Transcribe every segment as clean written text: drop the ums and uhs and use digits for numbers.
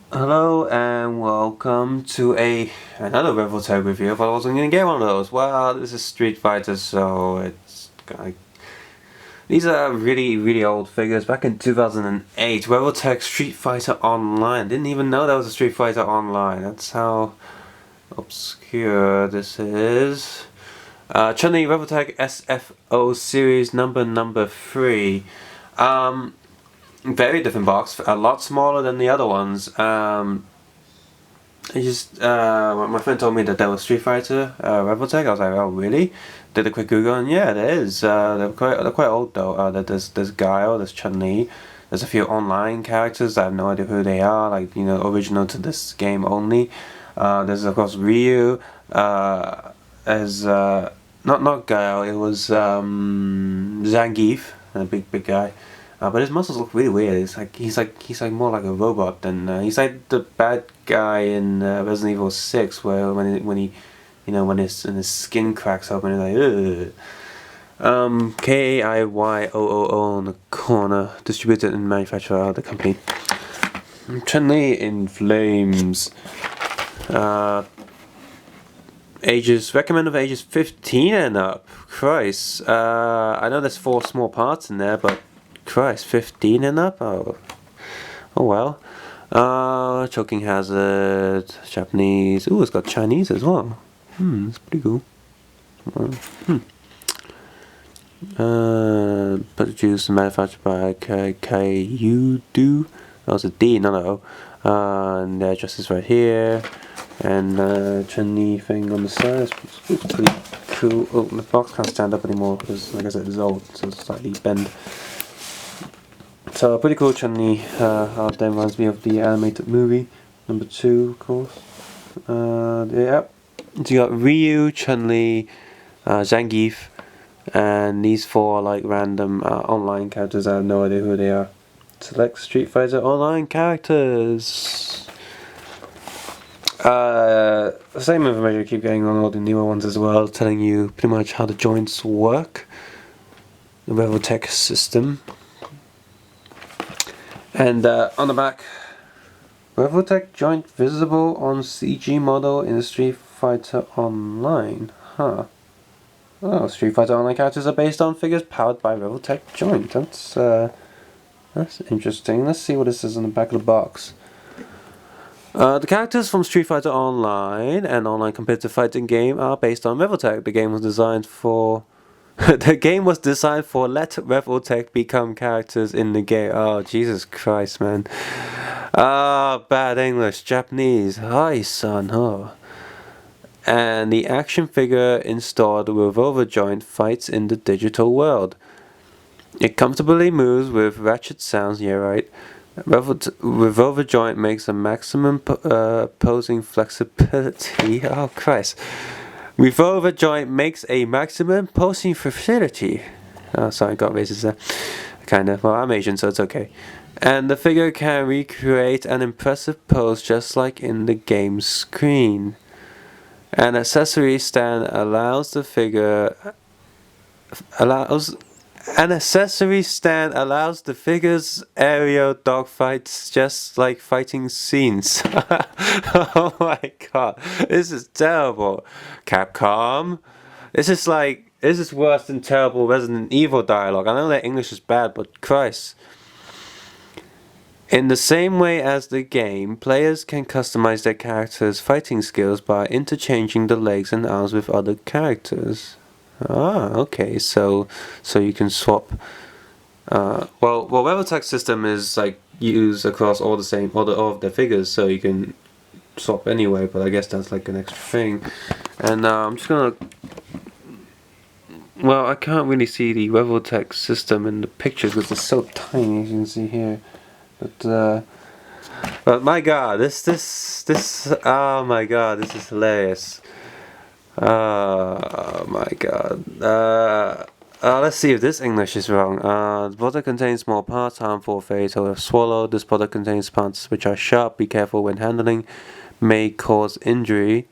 Hello and welcome to another Revoltech review. If I wasn't gonna get one of those, well, this is Street Fighter, so it's these are really old figures. Back in 2008, Revoltech Street Fighter Online. Didn't even know there was a Street Fighter Online. That's how obscure this is. Chun-Li Revoltech SFO series number 3. Very different box, a lot smaller than the other ones. My friend told me that there was Street Fighter Revoltech. I was like, oh really? Did a quick Google and yeah, there is. They're quite old though. There's Guile, there's Chun-Li. There's a few online characters. I have no idea who they are. Like original to this game only. There's of course Ryu. As not Guile. It was Zangief, a big guy. But his muscles look really weird. He's like more like a robot than he's like the bad guy in Resident Evil 6, where when his skin cracks open, he's like ugh. KAIYOOO on the corner, distributed and manufactured by the company. Chun-Li in flames. Recommended for ages 15 and up. Christ. I know there's 4 small parts in there, but Christ, 15 and up? Oh well. Choking hazard, Japanese. Ooh, it's got Chinese as well. It's pretty cool. Produced and manufactured by KUDO. That was a D, not an O. And the address is right here. And Chun-Li thing on the side. It's pretty cool. Oh, the box can't stand up anymore because, like I said, it's old, so it's slightly bent. So pretty cool Chun-Li. That reminds me of the animated movie number 2, of course. Yeah. So you got Ryu, Chun-Li, Zangief, and these 4 are like random online characters. I have no idea who they are. Select Street Fighter Online characters. Same information I keep getting on all the newer ones as well, telling you pretty much how the joints work. The Revoltech system. And on the back, Revoltech joint visible on CG model in Street Fighter Online. Huh. Oh, Street Fighter Online characters are based on figures powered by Revoltech joint. That's interesting. Let's see what this is on the back of the box. The characters from Street Fighter Online, an online competitive fighting game, are based on Revoltech. The game was designed for let Revoltech become characters in the game. Oh, Jesus Christ, man. Bad English. Japanese. Hi, son. Oh. And the action figure installed revolver joint fights in the digital world. It comfortably moves with ratchet sounds. Yeah, right. Revolver joint makes a maximum posing flexibility. Oh, Christ. Revolver joint makes a maximum posing facility. Oh, sorry, got racist there. Kinda. Well, I'm Asian, so it's okay. And the figure can recreate an impressive pose just like in the game screen. An accessory stand allows the figure's aerial dogfights just like fighting scenes. Oh my god, this is terrible. Capcom, this is worse than terrible Resident Evil dialogue. I know that English is bad, but Christ. In the same way as the game, players can customize their characters' fighting skills by interchanging the legs and arms with other characters. Ah, okay. So you can swap. Revoltech system is like used across all of the figures, so you can swap anyway. But I guess that's like an extra thing. And I'm just gonna. Well, I can't really see the Revoltech system in the pictures because it's so tiny, as you can see here. But my God, oh my God, this is hilarious. Oh my God. Let's see if this English is wrong. The product contains small parts, harmful, fatal if swallowed. This product contains parts which are sharp. Be careful when handling. May cause injury.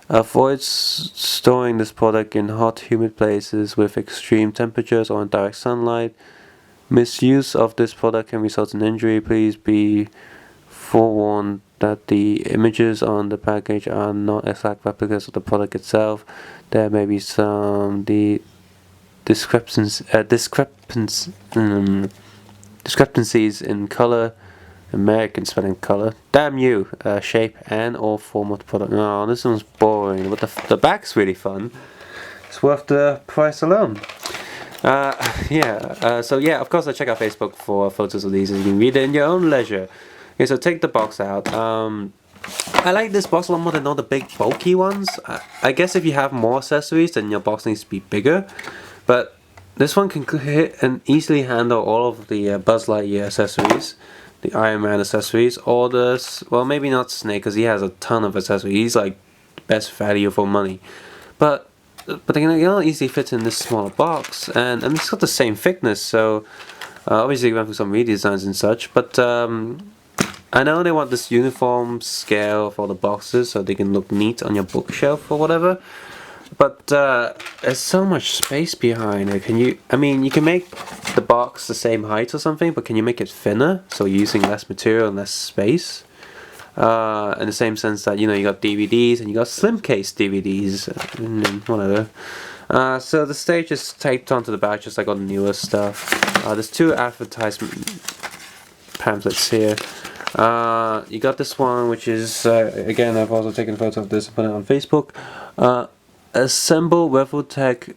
Avoid storing this product in hot, humid places with extreme temperatures or in direct sunlight. Misuse of this product can result in injury. Please be forewarned that the images on the package are not exact replicas of the product itself. There may be some discrepancies in color. American spelling color. Damn you! Shape and or form of the product. No, this one's boring. But the back's really fun. It's worth the price alone. So yeah, of course I check out Facebook for photos of these and you can read it in your own leisure. Okay, so take the box out. I like this box a lot more than all the big bulky ones. I guess if you have more accessories then your box needs to be bigger. But this one can hit and easily handle all of the Buzz Lightyear accessories. The Iron Man accessories, or the, well, maybe not Snake because he has a ton of accessories. He's like best value for money, but they can all easily fit in this smaller box, and it's got the same thickness. So obviously, you went for some redesigns and such. But I know they want this uniform scale for the boxes, so they can look neat on your bookshelf or whatever. But there's so much space behind it. You can make the box the same height or something, but can you make it thinner, so you're using less material and less space? In the same sense that, you got DVDs and you got slim case DVDs and whatever. So the stage is taped onto the back just like all the newer stuff. There's 2 advertisement pamphlets here. You got this one, which is again, I've also taken a photo of this and put it on Facebook. Assemble Revoltech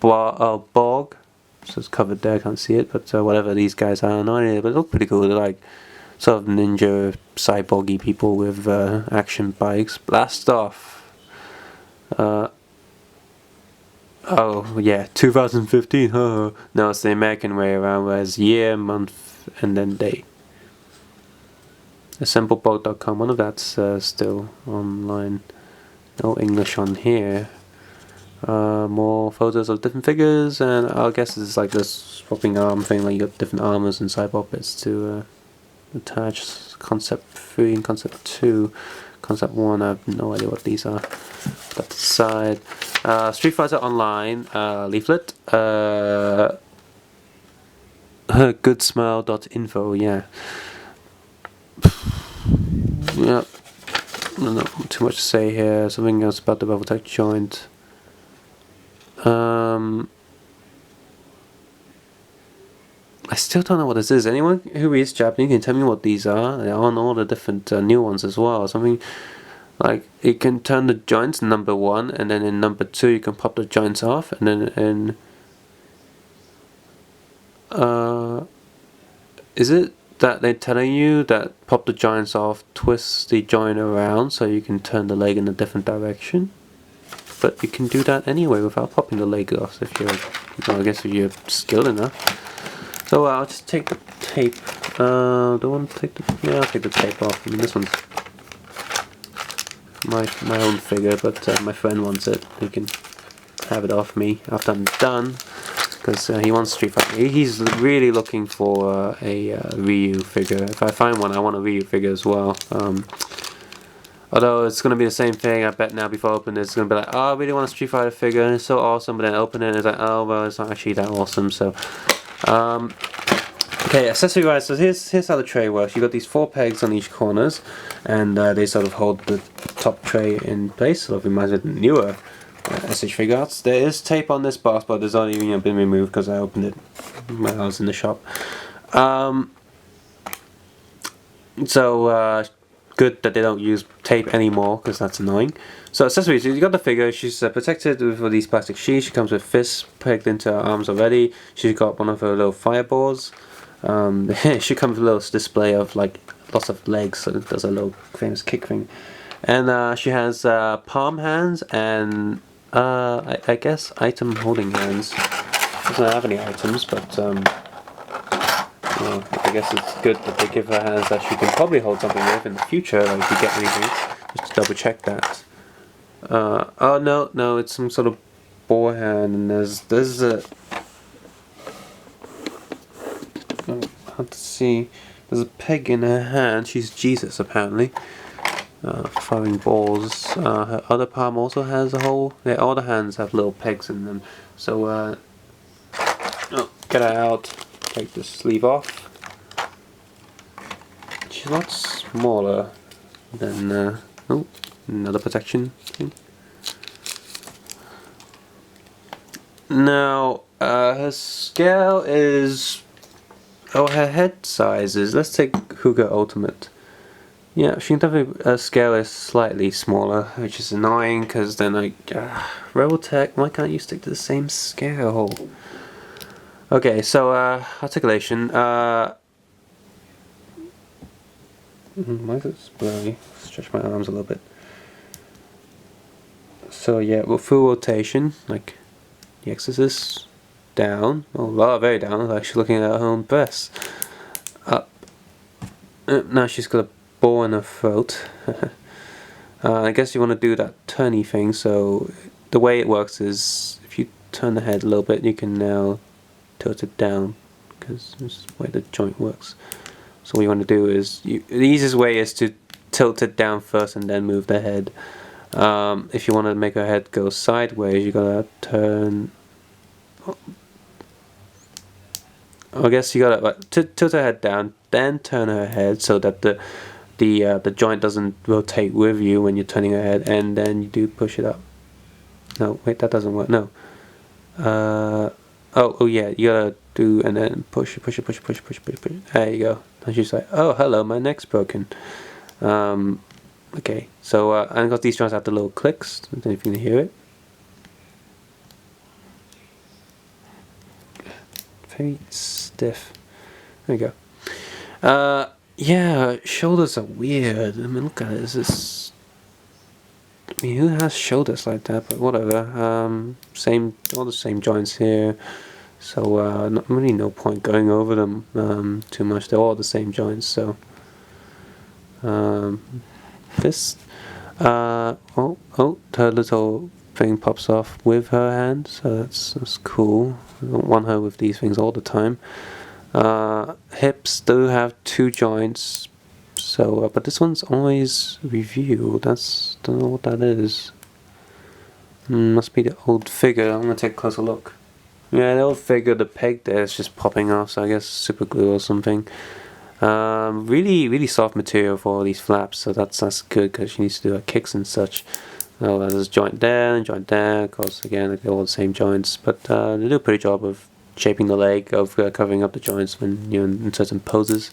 Borg. So it's covered there, I can't see it, but whatever these guys are, no idea, but they look pretty cool. They're like sort of ninja cyborgy people with action bikes. Blast off. Oh yeah, 2015. No, it's the American way around, where it's year, month, and then day. Assembleborg.com. One of that's still online. No English on here. More photos of different figures, and I guess it's like this swapping arm thing, like you got different armors and cyborg bits to attach. Concept 3 and Concept 2. Concept 1, I have no idea what these are. Got the side. Street Fighter Online leaflet. Goodsmile.info, yeah. Yep. Not too much to say here. Something else about the Revoltech joint. I still don't know what this is. Anyone who reads Japanese can tell me what these are. They're on all the different new ones as well. Something like it can turn the joints in number 1, and then in number 2 you can pop the joints off, and then in is it that they're telling you that pop the joints off, twist the joint around so you can turn the leg in a different direction? But you can do that anyway without popping the leg off if you're, I guess if you're skilled enough. So I'll just take the tape. Do I want to take the? Yeah, I'll take the tape off. I mean, this one's my own figure, but my friend wants it. He can have it off me after I'm done, because he wants Street Fighter. He's really looking for a Ryu figure. If I find one, I want a Ryu figure as well. Although it's going to be the same thing, I bet now before I open it, it's going to be like, oh, I really want a Street Fighter figure, and it's so awesome, but then I open it and it's like, oh, well, it's not actually that awesome, so... okay, accessory wise, so here's how the tray works. You've got these 4 pegs on each corners, and they sort of hold the top tray in place, sort of reminds me of the newer SH Figuarts. There is tape on this box, but it's only been removed because I opened it when I was in the shop. Good that they don't use tape anymore, because that's annoying. So accessories, you got the figure. She's protected with these plastic sheets. She comes with fists pegged into her arms already. She's got one of her little fireballs. She comes with a little display of like lots of legs, so it does a little famous kick thing. And she has palm hands and I guess item holding hands. Doesn't have any items, but I guess it's good that they give her hands that she can probably hold something with in the future, like if you get anything. Just to double check that. Oh no, it's some sort of boar hand, and there's a... Oh, hard to see. There's a peg in her hand. She's Jesus apparently. Firing balls. Her other palm also has a hole. Yeah, all the hands have little pegs in them. So get her out. Take the sleeve off. she's a lot smaller than oh, another protection thing. Now her scale is, oh, her head size is, let's take Huga Ultimate. Yeah, she can definitely, her scale is slightly smaller, which is annoying because then Revoltech, why can't you stick to the same scale? Okay, so articulation. Why is it blurry? Stretch my arms a little bit. So yeah, well, full rotation, like the Exorcist, down. Oh, very down. Like she's looking at her own breasts. Up. Now she's got a ball in her throat. I guess you want to do that turny thing. So the way it works is, if you turn the head a little bit, you can now tilt it down, because this is the way the joint works. So what you want to do is, the easiest way is to tilt it down first and then move the head. If you want to make her head go sideways, you gotta turn. I guess you gotta tilt her head down, then turn her head so that the joint doesn't rotate with you when you're turning her head, and then you do push it up. No, wait, that doesn't work. No. Oh yeah, you gotta do, and then push. There you go. And she's like, oh hello, my neck's broken. Okay, so and got these joints have the little clicks. I don't know if you can hear it. Very stiff. There you go. Yeah, shoulders are weird. I mean, look at it. This. I mean, who has shoulders like that? But whatever. All the same joints here. So not really no point going over them too much. They're all the same joints. So this. Her little thing pops off with her hand. So that's cool. I don't want her with these things all the time. Hips do have two joints, so but this one's always review. Don't know what that is. Must be the old figure. I'm gonna take a closer look. Yeah, the old figure, the peg there is just popping off, so I guess super glue or something. Really soft material for all these flaps, so that's good, because she needs to do her kicks and such. Oh, there's a joint there and joint there. Of course, again, they're all the same joints, but they do a pretty job of shaping the leg, of covering up the joints when you're in certain poses.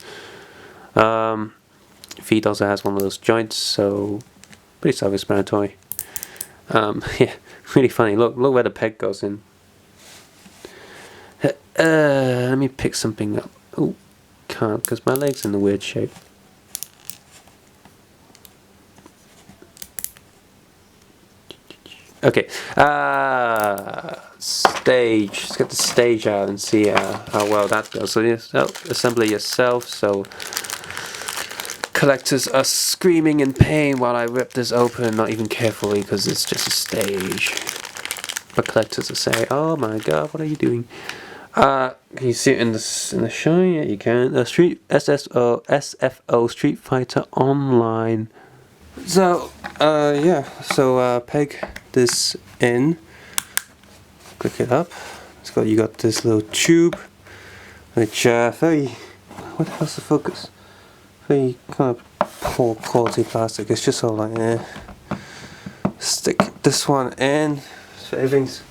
Feet also has one of those joints, so pretty self-explanatory. Yeah, really funny. Look where the peg goes in. Let me pick something up. Oh, can't, because my leg's in a weird shape. Okay, stage. Let's get the stage out and see how well that goes. So you assemble it yourself. So collectors are screaming in pain while I rip this open, not even carefully, because it's just a stage. But collectors are saying, "Oh my God, what are you doing?" Can you see it in the show? Yeah, you can. SFO Street Fighter Online. So yeah, so peg this in, click it up. You got this little tube, which very, what the hell's the focus? Very kind of poor quality plastic. It's just all like stick this one in, so everything's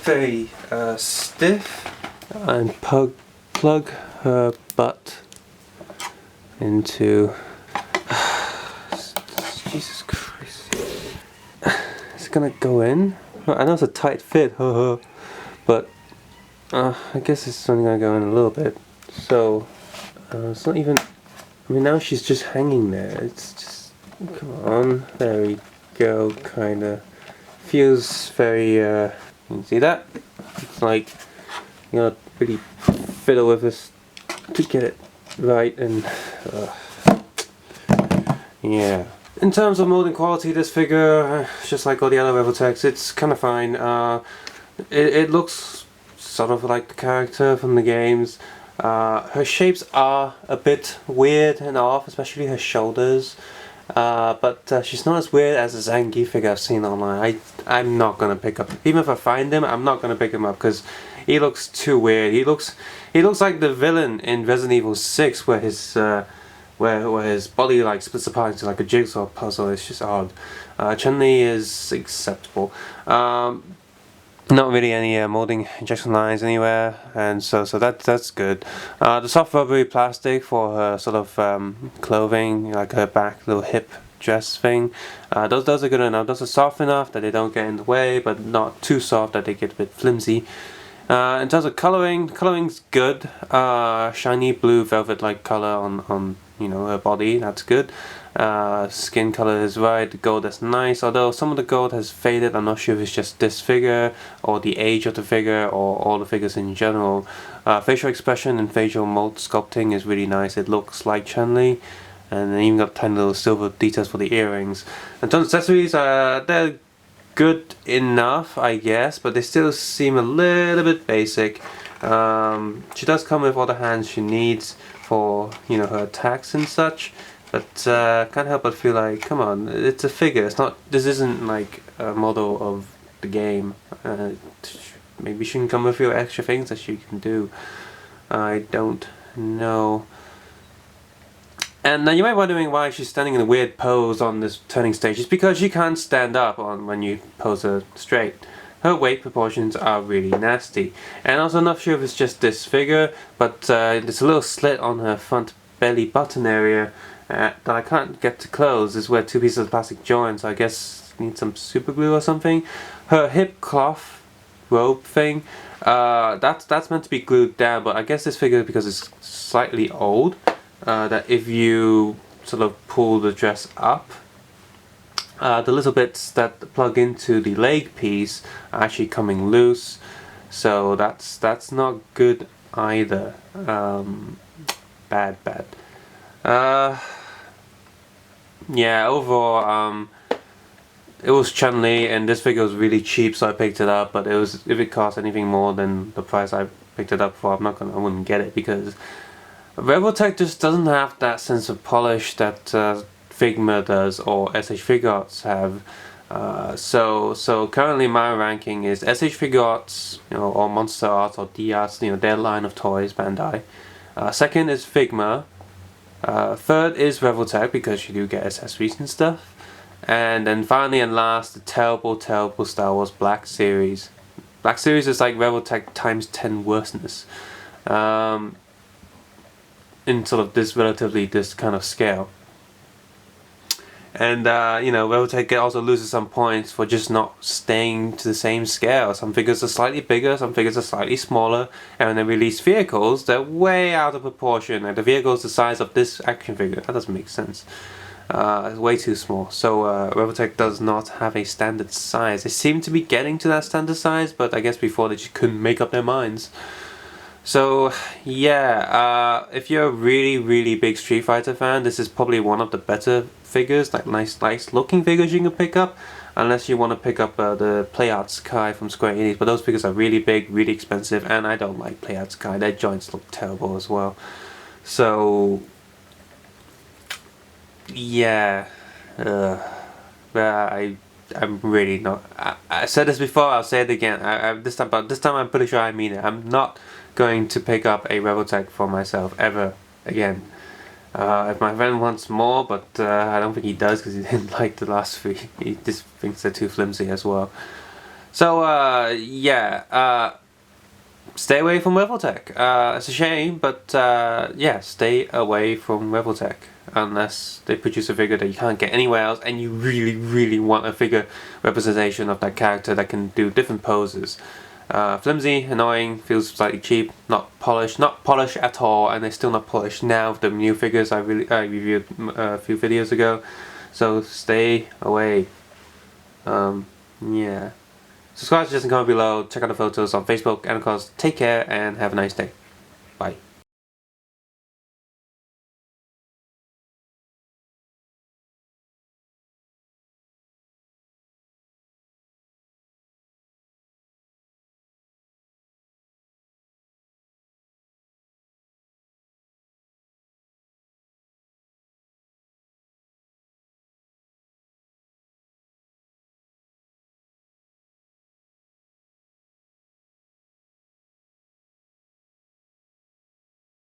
very stiff, and plug her butt into. Jesus Christ. It's gonna go in. I know it's a tight fit, but I guess it's only gonna go in a little bit. So it's not even. I mean, now she's just hanging there. It's just. Come on. There we go. Kinda. Feels very. You can see that? It's like. You gotta really fiddle with this to get it right, and. Yeah. In terms of molding quality, this figure, just like all the other Revoltechs, it's kind of fine. It looks sort of like the character from the games. Her shapes are a bit weird and off, especially her shoulders. But she's not as weird as a Zangief figure I've seen online. I'm not gonna pick up, even if I find him, I'm not gonna pick him up because he looks too weird. He looks like the villain in Resident Evil 6, where his where his body like splits apart into like a jigsaw puzzle. It's just odd. Chun-Li is acceptable. Not really any molding injection lines anywhere, and so that's good. The soft rubbery plastic for her sort of clothing, like her back little hip dress thing, those are good enough. Those are soft enough that they don't get in the way, but not too soft that they get a bit flimsy. In terms of coloring's good. Shiny blue velvet-like color on her body. That's good. Skin color is right. The gold is nice. Although some of the gold has faded. I'm not sure if it's just this figure or the age of the figure or all the figures in general. Facial expression and facial mold sculpting is really nice. It looks like Chun-Li. And they even got tiny little silver details for the earrings. In terms of accessories, they're good enough, I guess, but they still seem a little bit basic. She does come with all the hands she needs for her attacks and such, but can't help but feel like, come on, it's a figure. It's not. This isn't like a model of the game. Maybe she can come with a few extra things that she can do. I don't know. And now you might be wondering why she's standing in a weird pose on this turning stage. It's because she can't stand up when you pose her straight. Her weight proportions are really nasty. And also I'm not sure if it's just this figure, but there's a little slit on her front belly button area that I can't get to close. This is where two pieces of plastic join, so I guess need some super glue or something. Her hip cloth robe thing, that's meant to be glued down, but I guess this figure, because it's slightly old, that if you sort of pull the dress up, the little bits that plug into the leg piece are actually coming loose, so that's not good either. Bad. Yeah, overall, it was Chun-Li, and this figure was really cheap, so I picked it up. But if it cost anything more than the price I picked it up for, I wouldn't get it, because Revoltech just doesn't have that sense of polish that Figma does or SH Figuarts have. So currently my ranking is SH Figuarts, or Monster Arts or D-Arts, their line of toys, Bandai. Second is Figma. Third is Revoltech, because you do get accessories and stuff. And then finally and last, the terrible Star Wars Black Series. Black Series is like Revoltech times 10 worseness. In sort of this kind of scale. And Revoltech also loses some points for just not staying to the same scale. Some figures are slightly bigger, some figures are slightly smaller, and when they release vehicles, they're way out of proportion. Like the vehicle is the size of this action figure. That doesn't make sense. It's way too small. So Revoltech does not have a standard size. They seem to be getting to that standard size, but I guess before they just couldn't make up their minds. So yeah, if you're a really big Street Fighter fan, this is probably one of the better figures, like nice looking figures you can pick up, unless you want to pick up the PlayArt Kai from Square Enix, but those figures are really big, really expensive, and I don't like PlayArt Kai. Their joints look terrible as well. So yeah, I'm really not. I said this before, I'll say it again. This time I'm pretty sure I mean it. I'm not going to pick up a Revoltech for myself ever again. If my friend wants more, but I don't think he does, because he didn't like the last three. He just thinks they're too flimsy as well. So yeah, stay away from Revoltech. It's a shame, but yeah, stay away from Revoltech unless they produce a figure that you can't get anywhere else, and you really want a figure representation of that character that can do different poses. Flimsy, annoying, feels slightly cheap, not polished at all, and they're still not polished now with the new figures I reviewed a few videos ago. So stay away. Yeah. Subscribe, suggest, and comment below. Check out the photos on Facebook, and of course, take care and have a nice day.